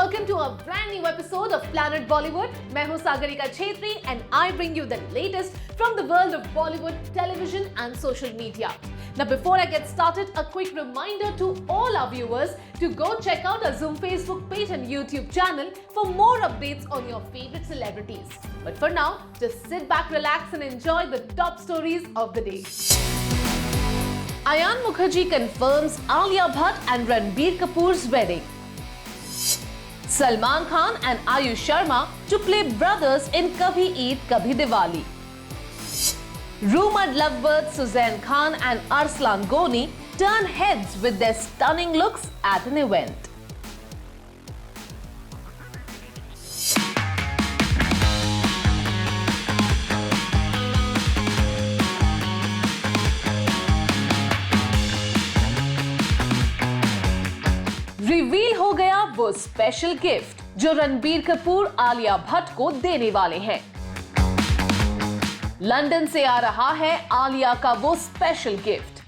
welcome to a brand new episode of Planet Bollywood. मैं हूँ Sagarika Chhetri and I bring you the latest from the world of Bollywood, television and social media. Now before I get started, a quick reminder to all our viewers to go check out our Zoom Facebook page and YouTube channel for more updates on your favorite celebrities. But for now, just sit back, relax and enjoy the top stories of the day. Ayan Mukherjee confirms Alia Bhatt and Ranbir Kapoor's wedding. Salman Khan and Ayush Sharma to play brothers in Kabhi Eid Kabhi Diwali. Rumored lovebirds Suzanne Khan and Arslan Ghoni turn heads with their stunning looks at an event. Reveal हो गया वो special gift जो रणबीर कपूर आलिया भट्ट को देने वाले हैं। London से आ रहा है आलिया का वो स्पेशल गिफ्ट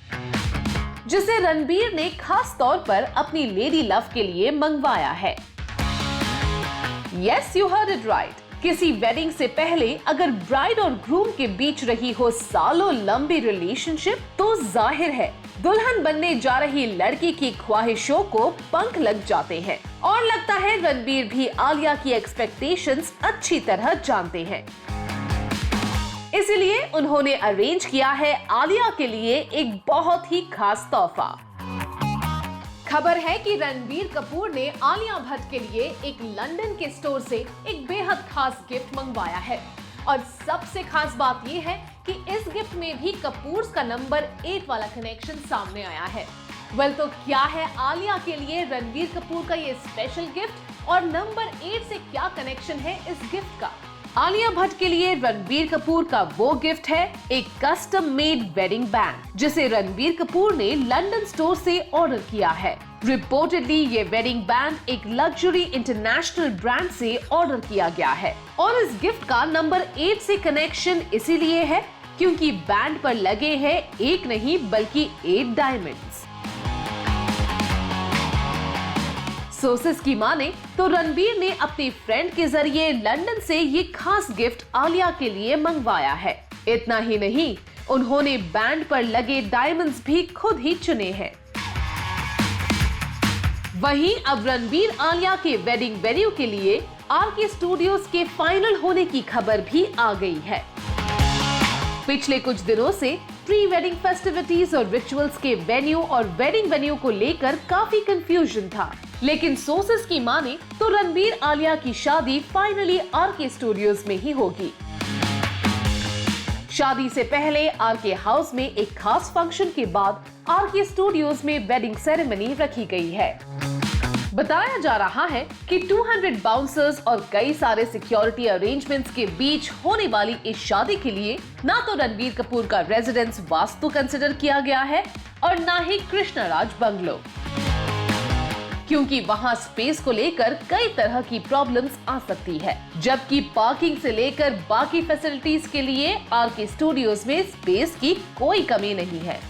जिसे रणबीर ने खास तौर पर अपनी लेडी लव के लिए मंगवाया है। Yes, you heard it right. किसी वेडिंग से पहले अगर ब्राइड और ग्रूम के बीच रही हो सालों लंबी रिलेशनशिप तो जाहिर है दुल्हन बनने जा रही लड़की की ख्वाहिशों को पंख लग जाते हैं और लगता है रणबीर भी आलिया की एक्सपेक्टेशंस अच्छी तरह जानते हैं। इसीलिए उन्होंने अरेंज किया है आलिया के लिए एक बहुत ही खास तोहफा। खबर है कि रणबीर कपूर ने आलिया भट्ट के लिए एक लंदन के स्टोर से एक बेहद खास गिफ्ट मंगवाया है और सबसे खास बात यह है कि इस गिफ्ट में भी कपूर्स का नंबर 8 वाला कनेक्शन सामने आया है। तो क्या है आलिया के लिए रणबीर कपूर का ये स्पेशल गिफ्ट और नंबर 8 से क्या कनेक्शन है इस गिफ्ट का? आलिया भट्ट के लिए रणबीर कपूर का वो गिफ्ट है एक कस्टम मेड वेडिंग बैंड जिसे रणबीर कपूर ने लंदन स्टोर से ऑर्डर किया है। रिपोर्टेडली ये वेडिंग बैंड एक लग्जरी इंटरनेशनल ब्रांड से ऑर्डर किया गया है और इस गिफ्ट का नंबर 8 से कनेक्शन इसीलिए है क्योंकि बैंड पर लगे हैं एक नहीं बल्कि 8 डायमंड्स। सोर्सेस की माने तो रणबीर ने अपनी फ्रेंड के जरिए लंदन से ये खास गिफ्ट आलिया के लिए मंगवाया है। इतना ही नहीं, उन्होंने बैंड पर लगे डायमंड्स भी खुद ही चुने हैं। वहीं अब रणबीर आलिया के वेडिंग वेन्यू के लिए आरके स्टूडियोज के फाइनल होने की खबर भी आ गई है। पिछले कुछ दिनों से प्री वेडिंग फेस्टिविटीज और रिचुअल्स के वेन्यू और वेडिंग वेन्यू को लेकर काफी कंफ्यूजन था, लेकिन सोर्सेस की माने तो रणबीर आलिया की शादी फाइनली आरके स्टूडियोज में ही होगी। शादी से पहले आरके हाउस में एक खास फंक्शन के बाद आरके स्टूडियोज में वेडिंग सेरेमनी रखी गई है। बताया जा रहा है कि 200 बाउंसर्स और कई सारे सिक्योरिटी अरेंजमेंट्स के बीच होने वाली इस शादी के लिए ना तो रणबीर कपूर का रेजिडेंस वास्तु कंसिडर किया गया है और ना ही कृष्णराज बंगलो, क्योंकि वहां स्पेस को लेकर कई तरह की प्रॉब्लम्स आ सकती है, जबकि पार्किंग से लेकर बाकी फैसिलिटीज के लिए आरके स्टूडियोज में स्पेस की कोई कमी नहीं है।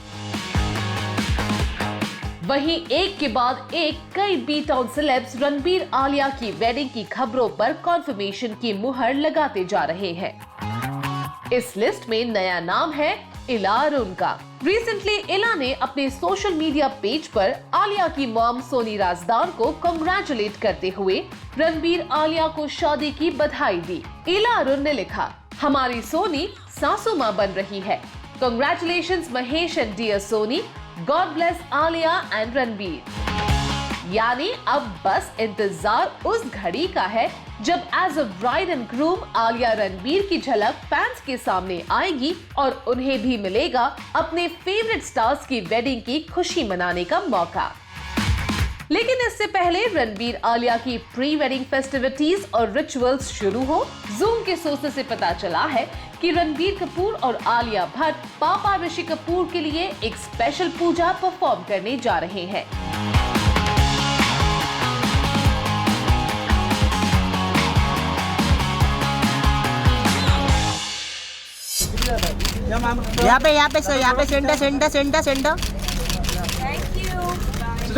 वहीं एक के बाद एक कई B town celebs Ranbir Alia की वेडिंग की खबरों पर कॉन्फर्मेशन की मुहर लगाते जा रहे हैं। इस लिस्ट में नया नाम है इला अरुण का। रिसेंटली इला ने अपने सोशल मीडिया पेज पर आलिया की मॉम सोनी राजदान को कांग्रेचुलेट करते हुए रणबीर आलिया को शादी की बधाई दी। इला अरुण ने लिखा, हमारी सोनी सासू माँ बन रही है। Congratulations Mahesh and dear Soni, God bless Alia and Ranbir. यानी अब बस इंतजार उस घड़ी का है जब as a bride and groom Alia Ranbir की झलक फैंस के सामने आएगी और उन्हें भी मिलेगा अपने फेवरेट स्टार्स की वेडिंग की खुशी मनाने का मौका। लेकिन इससे पहले रणबीर आलिया की प्री वेडिंग फेस्टिविटीज और रिचुअल्स शुरू हो, जूम के सोर्सेस से पता चला है कि रणबीर कपूर और आलिया भट्ट पापा ऋषि कपूर के लिए एक स्पेशल पूजा परफॉर्म करने जा रहे हैं। यहाँ पे सेंटर।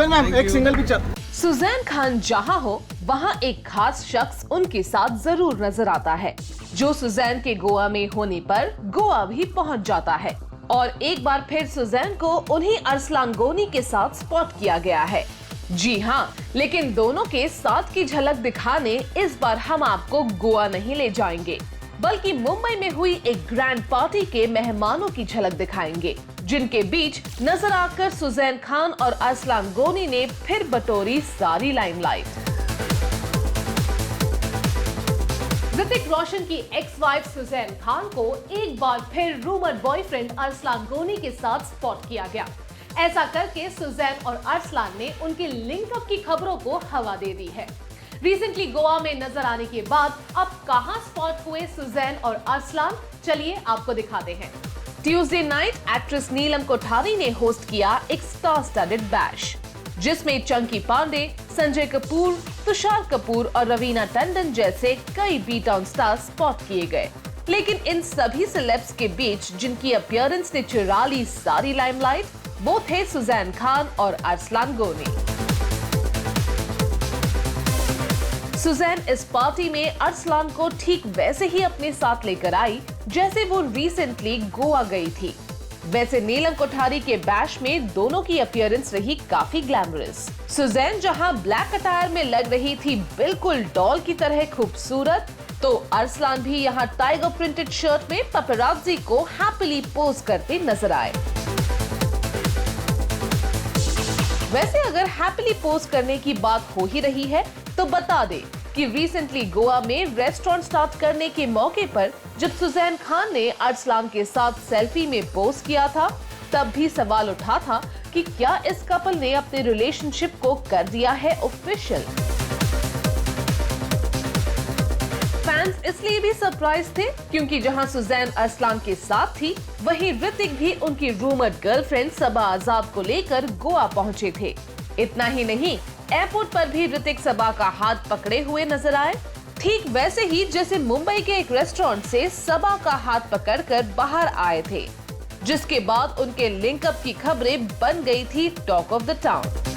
मैम एक सिंगल पिक्चर। सुजैन खान जहां हो वहां एक खास शख्स उनके साथ जरूर नजर आता है, जो सुजैन के गोवा में होने पर गोवा भी पहुंच जाता है। और एक बार फिर सुजैन को उन्हीं अरसलान गोनी के साथ स्पॉट किया गया है। जी हाँ, लेकिन दोनों के साथ की झलक दिखाने इस बार हम आपको गोवा नहीं ले जाएंगे, बल्कि मुंबई में हुई एक ग्रैंड पार्टी के मेहमानों की झलक दिखाएंगे, जिनके बीच नजर आकर सुजैन खान और अरसलान गोनी ने फिर बटोरी सारी लाइमलाइट। ऋतिक रोशन की एक्स वाइफ सुजैन खान को एक बार फिर रूमर बॉयफ्रेंड अरसलान गोनी के साथ स्पॉट किया गया। ऐसा करके सुजैन और अरसलान ने उनके लिंकअप की खबरों को हवा दे दी है। रिसेंटली गोवा में नजर आने के बाद अब कहां स्पॉट हुए सुजैन और अरसलान, चलिए आपको दिखाते हैं। ट्यूसडे नाइट एक्ट्रेस नीलम कोठारी ने होस्ट किया एक स्टार स्टडेड बैश, जिसमें चंकी पांडे, संजय कपूर, तुषार कपूर और रवीना टंडन जैसे कई बी टाउन स्टार स्पॉट किए गए। लेकिन इन सभी सेलेब्स के बीच जिनकी अपीयरेंस ने चुरा ली सारी लाइमलाइट, वो थे सुजैन खान और अरसलान गोनी। सुजैन इस पार्टी में अरसलान को ठीक वैसे ही अपने साथ लेकर आई जैसे वो रिसेंटली गोवा गई थी। वैसे नीलम कोठारी के बैश में दोनों की अपीयरेंस रही काफी ग्लैमरस। सुजैन जहां ब्लैक अटायर में लग रही थी बिल्कुल डॉल की तरह खूबसूरत, तो अरसलान भी यहां टाइगर प्रिंटेड शर्ट में पेपराज़ी को हैप्पीली पोज करते नजर आए। वैसे अगर हैप्पीली पोज करने की बात हो ही रही है तो बता दे कि रिसेंटली गोवा में रेस्टोरेंट स्टार्ट करने के मौके पर जब सुजैन खान ने अरसलान के साथ सेल्फी में पोज किया था, तब भी सवाल उठा था कि क्या इस कपल ने अपने रिलेशनशिप को कर दिया है ऑफिशियल। फैंस इसलिए भी सरप्राइज थे क्योंकि जहां सुजैन अरसलान के साथ थी, वहीं ऋतिक भी उनकी रूमर्ड गर्लफ्रेंड सबा आजाद को लेकर गोवा पहुंचे थे। इतना ही नहीं, एयरपोर्ट पर भी ऋतिक सबा का हाथ पकड़े हुए नजर आए, ठीक वैसे ही जैसे मुंबई के एक रेस्टोरेंट से सबा का हाथ पकड़कर बाहर आए थे, जिसके बाद उनके लिंकअप की खबरें बन गई थी टॉक ऑफ द टाउन।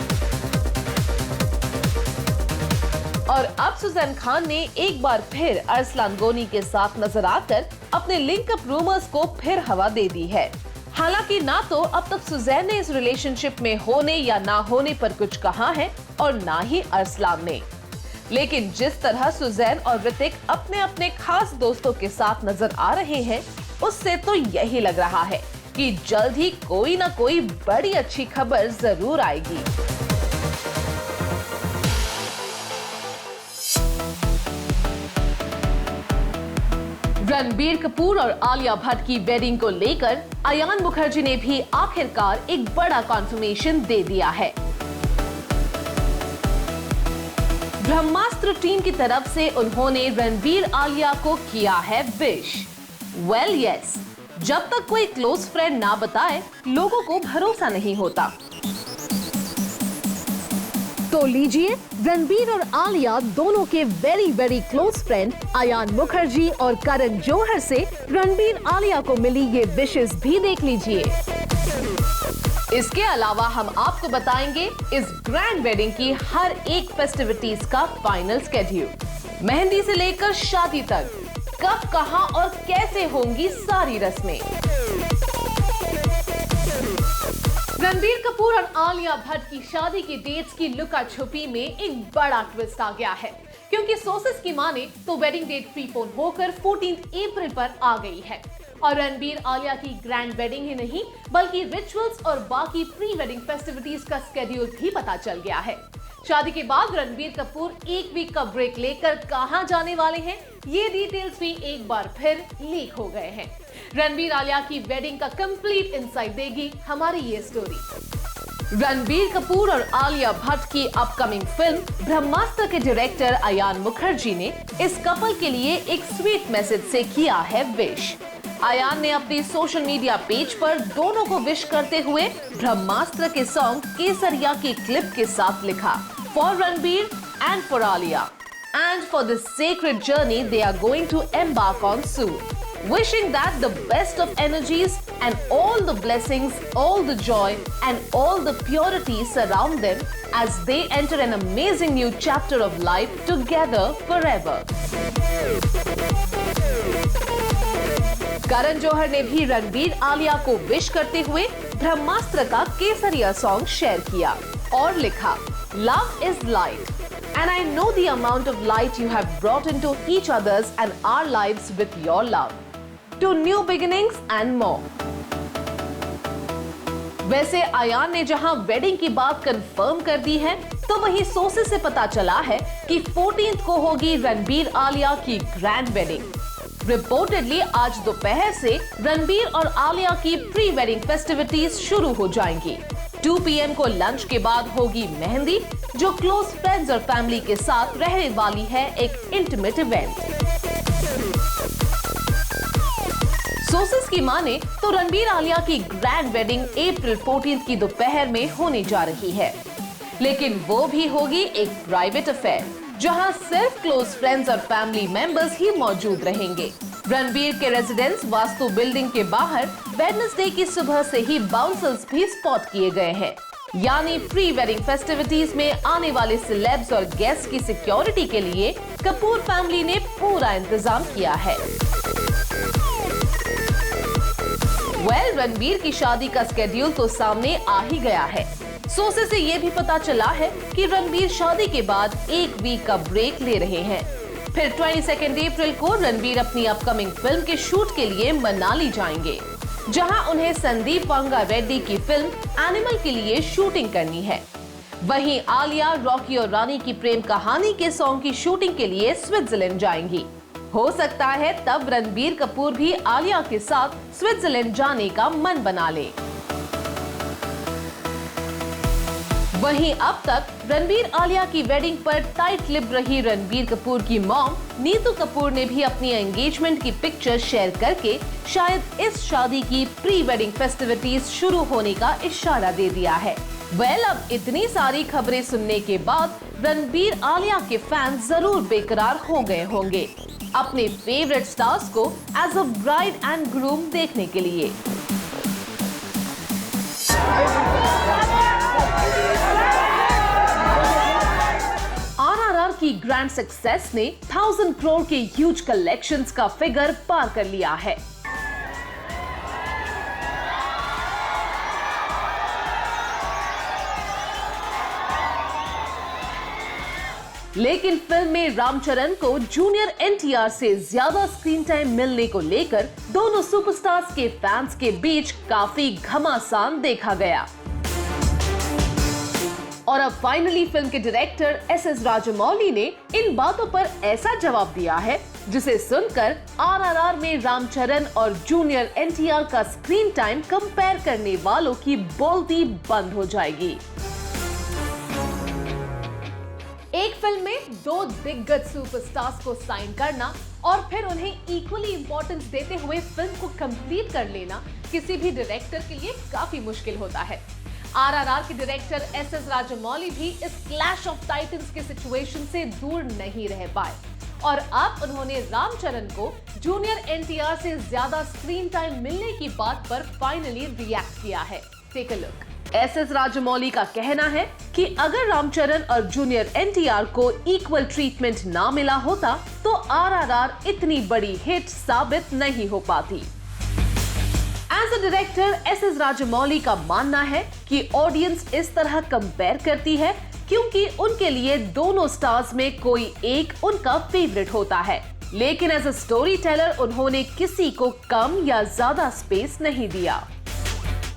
और अब सुजैन खान ने एक बार फिर अरसलान गोनी के साथ नजर आकर अपने लिंकअप रूमर्स को फिर हवा दे दी है। हालांकि ना तो अब तक सुजैन ने इस रिलेशनशिप में होने या ना होने पर कुछ कहा है और ना ही अरसलान ने, लेकिन जिस तरह सुजैन और ऋतिक अपने अपने खास दोस्तों के साथ नजर आ रहे हैं, उससे तो यही लग रहा है कि जल्द ही कोई ना कोई बड़ी अच्छी खबर जरूर आएगी। रणबीर कपूर और आलिया भट्ट की वेडिंग को लेकर अयान मुखर्जी ने भी आखिरकार एक बड़ा कॉन्फर्मेशन दे दिया है। ब्रह्मास्त्र टीम की तरफ से उन्होंने रणबीर आलिया को किया है विश। वेल यस, जब तक कोई क्लोज फ्रेंड ना बताए लोगों को भरोसा नहीं होता। तो लीजिए, रणबीर और आलिया दोनों के very very close friend Ayan Mukherjee और करण जौहर से रणबीर आलिया को मिली ये विशेस भी देख लीजिए। इसके अलावा हम आपको बताएंगे इस ग्रैंड वेडिंग की हर एक फेस्टिविटीज का फाइनल स्केड्यूल, मेहंदी से लेकर शादी तक, कब, कहां और कैसे होंगी सारी रस्में। रणबीर कपूर और आलिया भट्ट की शादी की डेट्स की लुका छुपी में एक बड़ा ट्विस्ट आ गया है, क्योंकि सोर्सेस की माने तो वेडिंग डेट प्रीपोन होकर 14 अप्रैल पर आ गई है। और रणबीर आलिया की ग्रैंड वेडिंग ही नहीं बल्कि रिचुअल्स और बाकी प्री वेडिंग फेस्टिविटीज का स्केड्यूल भी पता चल गया है। शादी के बाद रणबीर कपूर एक वीक का ब्रेक लेकर कहां जाने वाले हैं, ये डिटेल्स भी एक बार फिर लीक हो गए हैं। रणबीर आलिया की वेडिंग का कंप्लीट इंसाइट देगी हमारी ये स्टोरी। रणबीर कपूर और आलिया भट्ट की अपकमिंग फिल्म ब्रह्मास्त्र के डायरेक्टर अयान मुखर्जी ने इस कपल के लिए एक स्वीट मैसेज से किया है विश। अयान ने अपनी सोशल मीडिया पेज पर दोनों को विश करते हुए ब्रह्मास्त्र के सॉन्ग केसरिया की क्लिप के साथ लिखा, for Ranbir and for Alia and for this sacred journey they are going to embark on soon. Wishing that the best of energies and all the blessings, all the joy and all the purity surround them as they enter an amazing new chapter of life together forever. Karan Johar ने भी रणबीर आलिया को wish करते हुए ब्रह्मास्त्र का केसरिया song share किया और लिखा, love is light and I know the amount of light you have brought into each other's and our lives with your love. To new beginnings and more. वैसे आयान ने जहां वेडिंग की बात कंफर्म कर दी है, तो वहीं सोर्सेस से पता चला है कि 14th को होगी रणबीर आलिया की ग्रैंड वेडिंग। रिपोर्टेडली आज दोपहर से रणबीर और आलिया की प्री वेडिंग फेस्टिविटीज शुरू हो जाएंगी। 2 PM को लंच के बाद होगी मेहंदी, जो क्लोज फ्रेंड्स और फैमिली के साथ रहने वाली है एक इंटीमेट इवेंट। सोर्सेस की माने तो रणबीर आलिया की ग्रैंड वेडिंग अप्रैल 14 की दोपहर में होने जा रही है, लेकिन वो भी होगी एक प्राइवेट अफेयर, जहां सिर्फ क्लोज फ्रेंड्स और फैमिली मेंबर्स ही मौजूद रहेंगे। रणबीर के रेजिडेंस वास्तु बिल्डिंग के बाहर वेडनेसडे की सुबह से ही बाउंसर्स भी स्पॉट किए गए हैं, यानी प्री वेडिंग फेस्टिविटीज में आने वाले सेलेब्स और गेस्ट की सिक्योरिटी के लिए कपूर फैमिली ने पूरा इंतजाम किया है। रणबीर की शादी का स्केड्यूल तो सामने आ ही गया है। सोर्सेस से ये भी पता चला है कि रणबीर शादी के बाद एक वीक का ब्रेक ले रहे हैं। फिर 22 अप्रैल को रणबीर अपनी अपकमिंग फिल्म के शूट के लिए मनाली जाएंगे, जहां उन्हें संदीप वांगा रेड्डी की फिल्म एनिमल के लिए शूटिंग करनी है। वहीं आलिया रॉकी और रानी की प्रेम कहानी के सॉन्ग की शूटिंग के लिए स्विट्जरलैंड जाएंगी। हो सकता है तब रणबीर कपूर भी आलिया के साथ स्विट्जरलैंड जाने का मन बना ले। वहीं अब तक रणबीर आलिया की वेडिंग पर टाइट लिप रही रणबीर कपूर की मॉम नीतू कपूर ने भी अपनी एंगेजमेंट की पिक्चर शेयर करके शायद इस शादी की प्री वेडिंग फेस्टिविटीज शुरू होने का इशारा दे दिया है। अब इतनी सारी खबरें सुनने के बाद रणबीर आलिया के फैंस जरूर बेकरार हो गए होंगे अपने फेवरेट स्टार्स को as a bride and groom देखने के लिए। RRR की ग्रैंड सक्सेस ने 1000 करोड़ के ह्यूज कलेक्शंस का फिगर पार कर लिया है। लेकिन फिल्म में रामचरण को जूनियर NTR से ज्यादा स्क्रीन टाइम मिलने को लेकर दोनों सुपरस्टार्स के फैंस के बीच काफी घमासान देखा गया। और अब फाइनली फिल्म के डायरेक्टर SS राजमौली ने इन बातों पर ऐसा जवाब दिया है जिसे सुनकर RRR में रामचरण और जूनियर NTR का स्क्रीन टाइम कंपेयर करने वालों की बोलती बंद हो जाएगी। एक फिल्म में 2 दिग्गज सुपरस्टार्स को साइन करना और फिर उन्हें इक्वली इंपॉर्टेंस देते हुए फिल्म को कंप्लीट कर लेना किसी भी डायरेक्टर के लिए काफी मुश्किल होता है। RRR के डायरेक्टर SS राजमौली भी इस क्लैश ऑफ टाइटन्स के सिचुएशन से दूर नहीं रह पाए और अब उन्होंने रामचरण को जूनियर NTR से ज्यादा स्क्रीन टाइम मिलने की बात पर फाइनली रिएक्ट किया है। Take a look. SS Rajamouli का कहना है कि अगर रामचरण और जूनियर NTR को इक्वल ट्रीटमेंट ना मिला होता तो RRR इतनी बड़ी हिट साबित नहीं हो पाती। As a director SS Rajamouli का मानना है कि ऑडियंस इस तरह कंपेयर करती है क्योंकि उनके लिए दोनों स्टार्स में कोई एक उनका फेवरेट होता है, लेकिन एज अ स्टोरी टेलर उन्होंने किसी को कम या ज्यादा स्पेस नहीं दिया।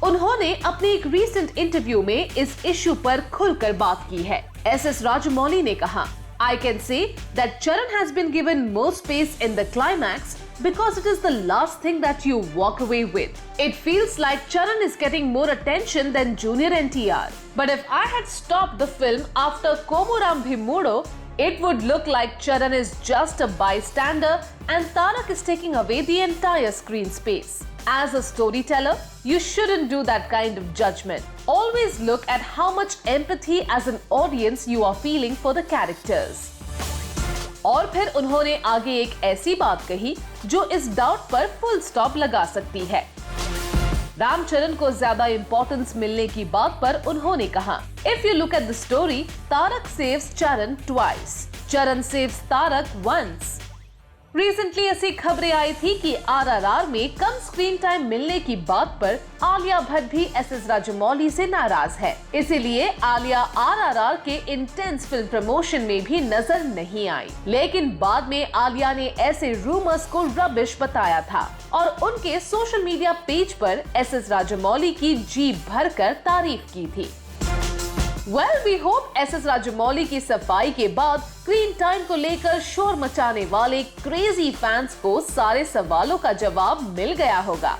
उन्होंने अपने एक रीसेंट इंटरव्यू में इस इश्यू पर खुलकर बात की है। SS राजमौली ने कहा, I can say that Charan has been given more space in the climax because it is the last thing that you walk away with. It feels like Charan is getting more attention than Junior NTR. But if I had stopped the film after Komuram Bhimudo, it would look like Charan is just a bystander and Tarak is taking away the entire screen space. As a storyteller, you shouldn't do that kind of judgment. Always look at how much empathy as an audience you are feeling for the characters. और फिर उन्होंने आगे एक ऐसी बात कही जो इस डाउट पर फुल स्टॉप लगा सकती है। रामचरण को ज्यादा इंपॉर्टेंस मिलने की बात पर उन्होंने कहा, if you look at the story, Tarak saves Charan twice, Charan saves Tarak once. Recently ऐसी खबरें आई थी कि आरआरआर में कम स्क्रीन टाइम मिलने की बात पर आलिया भट्ट भी एसएस राजमौली से नाराज है। इसीलिए आलिया आरआरआर के इंटेंस फिल्म प्रमोशन में भी नजर नहीं आई। लेकिन बाद में आलिया ने ऐसे रूमर्स को रबिश बताया था और उनके सोशल मीडिया पेज पर एसएस राजमौली की जी भरकर तारीफ की थी। Well, we hope SS Rajamouli की सफाई के बाद स्क्रीन टाइम को लेकर शोर मचाने वाले क्रेजी फैंस को सारे सवालों का जवाब मिल गया होगा।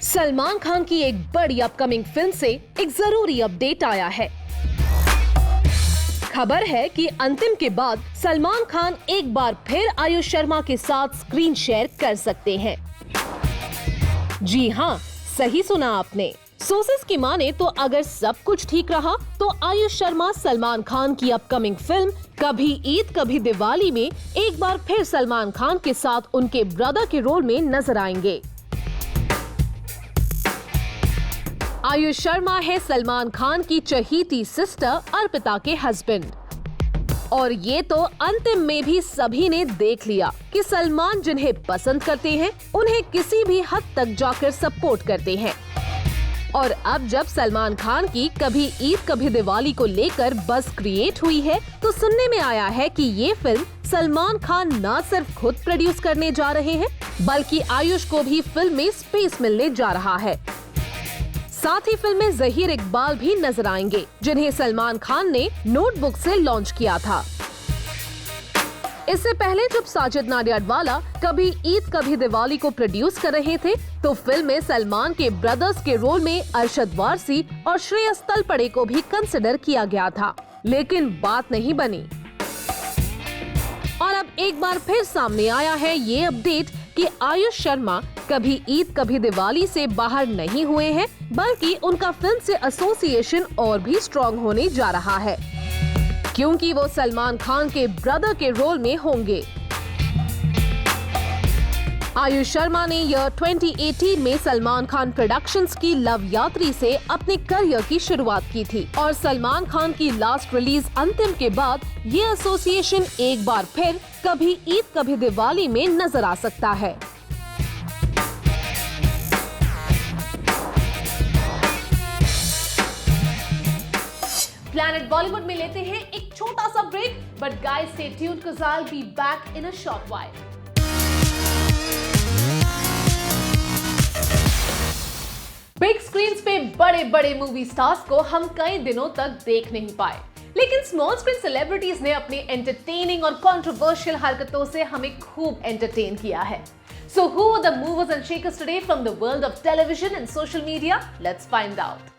सलमान खान की एक बड़ी अपकमिंग फिल्म से एक जरूरी अपडेट आया है। खबर है कि अंतिम के बाद सलमान खान एक बार फिर आयुष शर्मा के साथ स्क्रीन शेयर कर सकते हैं। जी हाँ, सही सुना आपने। सोर्सेस की माने तो अगर सब कुछ ठीक रहा तो आयुष शर्मा सलमान खान की अपकमिंग फिल्म कभी ईद कभी दिवाली में एक बार फिर सलमान खान के साथ उनके ब्रदर के रोल में नजर आएंगे। आयुष शर्मा है सलमान खान की चहीती सिस्टर अर्पिता के हस्बैंड और ये तो अंतिम में भी सभी ने देख लिया कि सलमान जिन्हें पसंद करते हैं उन्हें किसी भी हद तक जाकर सपोर्ट करते हैं। और अब जब सलमान खान की कभी ईद कभी दिवाली को लेकर बज़ क्रिएट हुई है तो सुनने में आया है कि ये फिल्म सलमान खान न सिर्फ खुद प्रोड्यूस करने जा रहे हैं बल्कि आयुष को भी फिल्म में स्पेस मिलने जा रहा है। साथ ही फिल्म में जहीर इकबाल भी नजर आएंगे जिन्हें सलमान खान ने नोटबुक से लॉन्च किया था। इससे पहले जब साजिद नाडियाडवाला कभी ईद कभी दिवाली को प्रोड्यूस कर रहे थे तो फिल्म में सलमान के ब्रदर्स के रोल में अरशद वारसी और श्रेयस तलपड़े को भी कंसिडर किया गया था, लेकिन बात नहीं बनी। और अब एक बार फिर सामने आया है ये अपडेट कि आयुष शर्मा कभी ईद कभी दिवाली से बाहर नहीं हुए हैं बल्कि उनका फिल्म से एसोसिएशन और भी स्ट्रॉन्ग होने जा रहा है क्योंकि वो सलमान खान के ब्रदर के रोल में होंगे। आयुष शर्मा ने ईयर 2018 में सलमान खान प्रोडक्शंस की लव यात्री से अपने करियर की शुरुआत की थी और सलमान खान की लास्ट रिलीज अंतिम के बाद ये एसोसिएशन एक बार फिर कभी ईद कभी दिवाली में नजर आ सकता है। प्लैनेट बॉलीवुड में लेते हैं एक छोटा सा break, but guys stay tuned cuz I'll be back in a short while। Big screens पे बड़े बड़े मूवी स्टार्स को हम कई दिनों तक देख नहीं पाए, लेकिन स्मॉल स्क्रीन सेलिब्रिटीज ने अपनी एंटरटेनिंग और कंट्रोवर्शियल हरकतों से हमें खूब एंटरटेन किया है। So who are the movers and shakers today from the world of television and social media? Let's find out।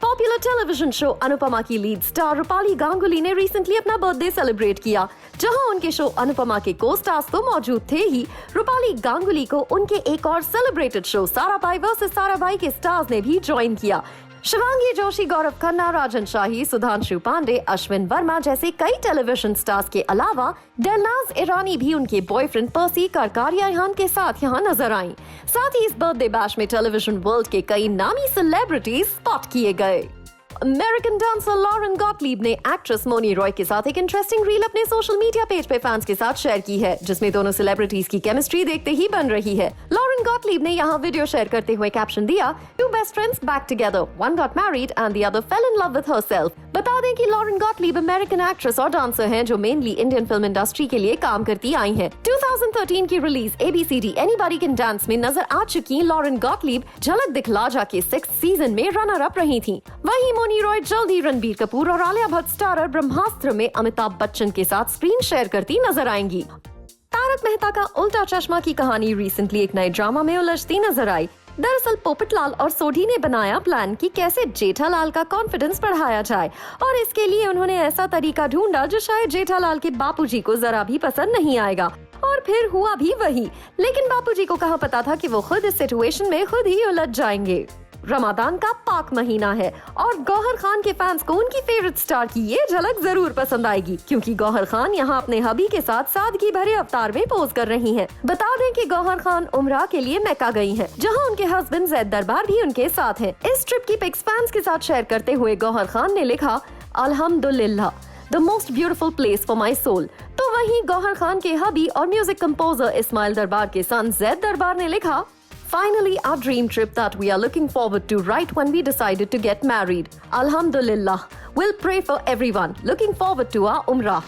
Popular television show Anupama की लीड स्टार रूपाली गांगुली ने रिसेंटली अपना बर्थडे सेलिब्रेट किया। जहां उनके शो अनुपमा के को स्टार्स तो मौजूद थे ही, रूपाली गांगुली को उनके एक और celebrated show Sarabhai versus Sarabhai के स्टार्स ने भी ज्वाइन किया। शिवांगी जोशी, गौरव खन्ना, राजन शाही, सुधांशु पांडे, अश्विन वर्मा जैसे कई टेलीविजन स्टार्स के अलावा दिलनाज ईरानी भी उनके बॉयफ्रेंड पर्सी कारकारियान के साथ यहाँ नजर आईं। साथ ही इस बर्थडे बैश में टेलीविजन वर्ल्ड के कई नामी सेलिब्रिटीज स्पॉट किए गए। अमेरिकन डांसर लॉरेन गॉटलीब ने एक्ट्रेस मोनी रॉय के साथ एक इंटरेस्टिंग रील अपने सोशल मीडिया पेज पे फैंस के साथ शेयर की है, जिसमें दोनों सेलिब्रिटीज की केमिस्ट्री देखते ही बन रही है। लॉरेन गॉटलीब ने यहाँ वीडियो शेयर करते हुए कैप्शन दिया, two best friends back together, one got married and the other fell in love with herself. बता दें कि लॉरेन गॉटलीब अमेरिकन एक्ट्रेस और डांसर हैं जो मेनली इंडियन फिल्म इंडस्ट्री के लिए काम करती आई हैं। 2013 की release ABCD anybody can dance में नजर आ चुकी लॉरेन गॉटलीब झलक दिखला जा के 6th सीजन में रनर अप रही थी। वहीं मोनी रॉय जल्दी रणबीर कपूर और आलिया भट्ट स्टारर ब्रह्मास्त्र में अमिताभ बच्चन के साथ स्क्रीन शेयर करती नजर आएंगी। तारक मेहता का उल्टा चश्मा की कहानी रिसेंटली एक नए ड्रामा में उलझती नजर आई। दरअसल पोपटलाल और सोढ़ी ने बनाया प्लान कि कैसे जेठालाल का कॉन्फिडेंस बढ़ाया जाए और इसके लिए उन्होंने ऐसा तरीका ढूंढा जो शायद जेठालाल के बापूजी को जरा भी पसंद नहीं आएगा। और फिर हुआ भी वही। लेकिन बापूजी को कहाँ पता था कि वो खुद इस सिचुएशन में खुद ही उलझ जाएंगे। रमजान का पाक महीना है और गौहर खान के फैंस को उनकी फेवरेट स्टार की ये झलक जरूर पसंद आएगी, क्योंकि गौहर खान यहाँ अपने हबी के साथ सादगी भरे अवतार में पोज कर रही हैं। बता दें कि गौहर खान उम्रा के लिए मक्का गई हैं, जहाँ उनके हस्बैंड जैद दरबार भी उनके साथ हैं। इस ट्रिप की पिक्स फैंस के साथ शेयर करते हुए गौहर खान ने लिखा, अल्हम्दुलिल्लाह, the most beautiful place for my soul. तो वहीं गौहर खान के हबी और म्यूजिक कंपोजर इस्माइल दरबार के सन जैद दरबार ने लिखा, Finally, our dream trip that we are looking forward to right when we decided to get married. Alhamdulillah. We'll pray for everyone. Looking forward to our Umrah.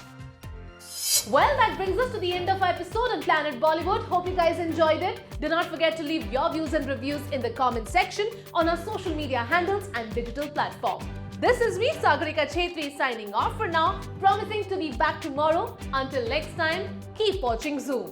Well, that brings us to the end of our episode on Planet Bollywood. Hope you guys enjoyed it. Do not forget to leave your views and reviews in the comment section on our social media handles and digital platform. This is me, Sagarika Chhetri, signing off for now, promising to be back tomorrow. Until next time, keep watching Zoom.